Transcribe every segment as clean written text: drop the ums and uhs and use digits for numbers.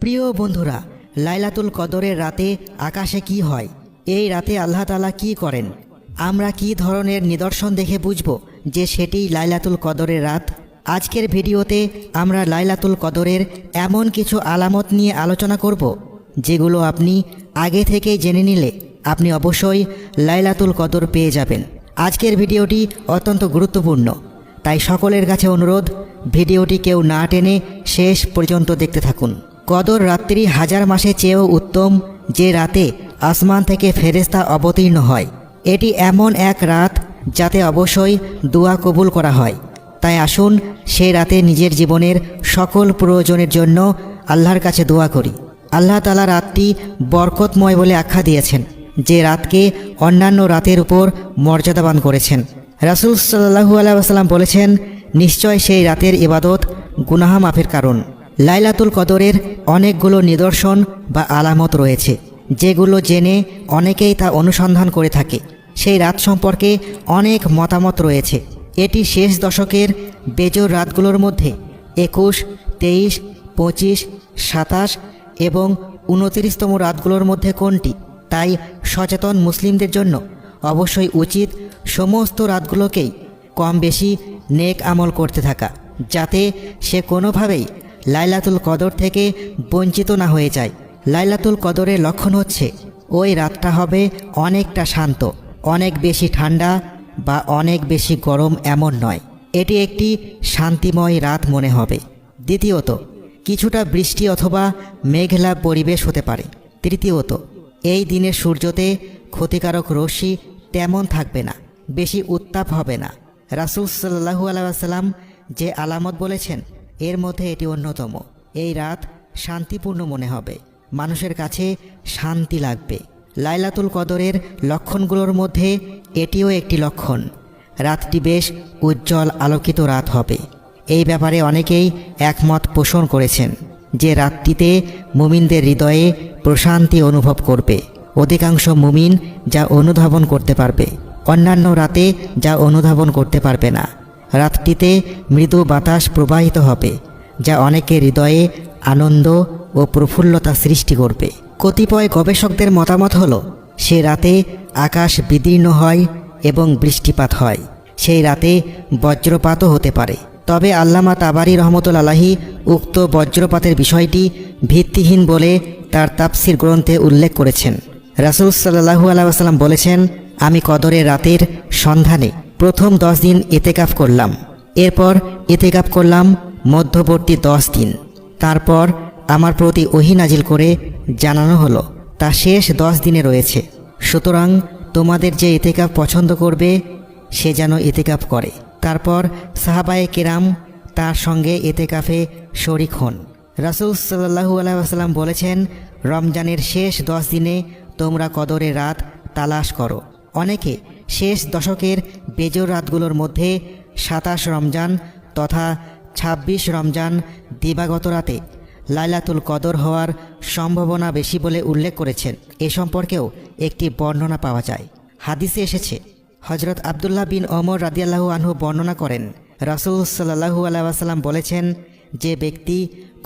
প্রিয় বন্ধুরা, লাইলাতুল কদরের রাতে আকাশে কি হয়? এই রাতে আল্লাহ তাআলা কি করেন? আমরা কি ধরনের নিদর্শন দেখে বুঝব যে সেটিই লাইলাতুল কদরের রাত? আজকের ভিডিওতে আমরা লাইলাতুল কদরের এমন কিছু আলামত নিয়ে আলোচনা করব যেগুলো আপনি আগে থেকেই জেনে নিলে আপনি অবশ্যই লাইলাতুল কদর পেয়ে যাবেন। আজকের ভিডিওটি অত্যন্ত গুরুত্বপূর্ণ, তাই সকলের কাছে অনুরোধ, ভিডিওটি কেউ না টেনে শেষ পর্যন্ত দেখতে থাকুন। কদর রাত্রি হাজার মাসের চেয়েও উত্তম, যে রাতে আসমান থেকে ফেরেশতা অবতীর্ণ হয়। এটি এমন এক রাত যাতে অবশ্যই দোয়া কবুল করা হয়। তাই আসুন সেই রাতে নিজের জীবনের সকল প্রয়োজনের জন্য আল্লাহর কাছে দোয়া করি। আল্লাহ তাআলা রাতটি বরকতময় বলে আখ্যা দিয়েছেন, যে রাতকে অন্যান্য রাতের উপর মর্যাদাবান করেছেন। রাসূল সাল্লাল্লাহু আলাইহি ওয়াসাল্লাম বলেছেন, নিশ্চয় সেই রাতের ইবাদত গুনাহ মাফের কারণ। লাইলাতুল কদরের অনেকগুলো নিদর্শন বা আলামত রয়েছে, যেগুলো জেনে অনেকেই তা অনুসন্ধান করে থাকে। সেই রাত সম্পর্কে অনেক মতামত রয়েছে। এটি শেষ দশকের বেজোর রাতগুলোর মধ্যে 21, 23, 25, 27 এবং 29তম রাতগুলোর মধ্যে কোনটি? তাই সচেতন মুসলিমদের জন্য অবশ্যই উচিত সমস্ত রাতগুলোকেই কম বেশি নেক আমল করতে থাকা, যাতে সে কোনোভাবেই লাইলাতুল কদর থেকে বঞ্চিত না হয়ে যায়। লাইলাতুল কদরের লক্ষণ হচ্ছে ওই রাতটা হবে অনেকটা শান্ত, অনেক বেশি ঠান্ডা বা অনেক বেশি গরম এমন নয়। এটি একটি শান্তিময় রাত মনে হবে। দ্বিতীয়ত, কিছুটা বৃষ্টি অথবা মেঘলা পরিবেশ হতে পারে। তৃতীয়ত, এই দিনের সূর্যতে ক্ষতিকারক রশ্মি তেমন থাকবে না, বেশি উত্তাপ হবে না। রাসূল সাল্লাল্লাহু আলাইহি ওয়াসাল্লাম যে আলামত বলেছেন এর মধ্যে এটি অন্যতম। এই রাত শান্তিপূর্ণ মনে হবে, মানুষের কাছে শান্তি লাগবে। লাইলাতুল কদরের লক্ষণগুলোর মধ্যে এটিও একটি লক্ষণ। রাতটি বেশ উজ্জ্বল আলোকিত রাত হবে। এই ব্যাপারে অনেকেই একমত পোষণ করেছেন যে রাতটিতে মুমিনদের হৃদয়ে প্রশান্তি অনুভব করবে। অধিকাংশ মুমিন যা অনুধাবন করতে পারবে, অন্যান্য রাতে যা অনুধাবন করতে পারবে না। রাতটিতে মৃদু বাতাস প্রবাহিত হবে, যা অনেকের হৃদয়ে আনন্দ ও প্রফুল্লতা সৃষ্টি করবে। কতিপয় গবেষকদের মতামত হলো, সে রাতে আকাশ বিদীর্ণ হয় এবং বৃষ্টিপাত হয়। সেই রাতে বজ্রপাতও হতে পারে। তবে আল্লামা তাবারি রহমতুল্লাহি আলাইহি উক্ত বজ্রপাতের বিষয়টি ভিত্তিহীন বলে তার তাফসির গ্রন্থে উল্লেখ করেছেন। রাসূল সাল্লাল্লাহু আলাইহি ওয়াসাল্লাম বলেছেন, আমি কদরের রাতের সন্ধানে প্রথম 10 দিন ইতিকাফ করলাম, এরপর ইতিকাফ করলাম মধ্যবর্তী 10 দিন। তারপর আমার প্রতি ওহী নাজিল করে জানানো হলো তা শেষ 10 দিনে রয়েছে। সুতরাং তোমাদের যে ইতিকাফ পছন্দ করবে সে যেন ইতিকাফ করে। তারপর সাহাবায়ে কেরাম তার সঙ্গে ইতিকাফে শরিক হন। রাসূল সাল্লাল্লাহু আলাইহি ওয়াসাল্লাম বলেছেন, রমজানের শেষ 10 দিনে তোমরা কদরের রাত তালাশ করো। অনেকে শেষ দশকের বেজোর রাতগুলোর মধ্যে 27 রমজান তথা 26 রমজান দিবাগত রাতে লাইলাতুল কদর হওয়ার সম্ভাবনা বেশি বলে উল্লেখ করেছেন। এ সম্পর্কেও একটি বর্ণনা পাওয়া যায়। হাদিসে এসেছে, হযরত আব্দুল্লাহ বিন ওমর রাদিয়াল্লাহু আনহু বর্ণনা করেন, রাসূল সাল্লাল্লাহু আলাইহি ওয়াসাল্লাম বলেছেন, যে ব্যক্তি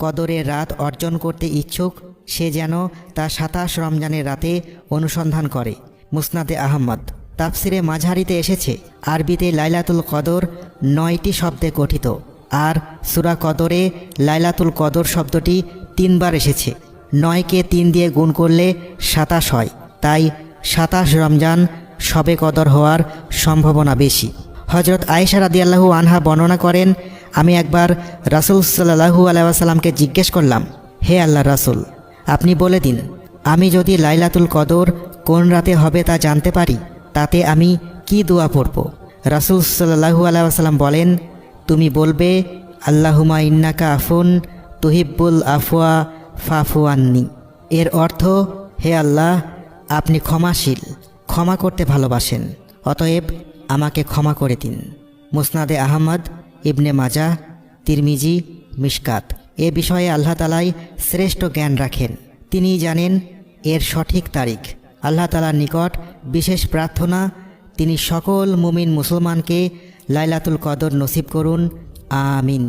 কদরের রাত অর্জন করতে ইচ্ছুক সে যেন তা 27 রমজানের রাতে অনুসন্ধান করে। মুসনাদে আহমদ। তাফসিরে মাঝহারিতে এসেছে, আরবিতে লাইলাতুল কদর 9টি শব্দে গঠিত, আর সূরা কদরে লাইলাতুল কদর শব্দটি 3 বার এসেছে। 9কে 3 দিয়ে গুণ করলে 27 হয়। তাই 27 রমজান শবে কদর হওয়ার সম্ভাবনা বেশি। হযরত আয়েশা রাদিয়াল্লাহু আনহা বর্ণনা করেন, আমি একবার রাসূল সাল্লাল্লাহু আলাইহি ওয়াসাল্লামকে জিজ্ঞেস করলাম, হে আল্লাহর রাসূল, আপনি বলে দিন, আমি যদি লাইলাতুল কদর কোন রাতে হবে তা জানতে পারি, তাতে আমি কি দোয়া পড়ব? রাসূল সাল্লাল্লাহু আলাইহি ওয়াসাল্লাম বলেন, তুমি বলবে, আল্লাহুম্মা ইন্নাকা আফুন তুহিব্বুল আফওয়া ফাফু আন্নি। এর অর্থ, হে আল্লাহ, আপনি ক্ষমাশীল, ক্ষমা করতে ভালোবাসেন, অতএব আমাকে ক্ষমা করে দিন। মুসনাদে আহমদ, ইবনে মাজাহ, তিরমিজি, মিশকাত। এ বিষয়ে আল্লাহ তাআলাই শ্রেষ্ঠ জ্ঞান রাখেন, তিনিই জানেন এর সঠিক তারিখ। আল্লাহ তাআলার নিকট বিশেষ প্রার্থনা, তিনি সকল মুমিন মুসলমানকে লাইলাতুল কদর নসিব করুন। আমিন।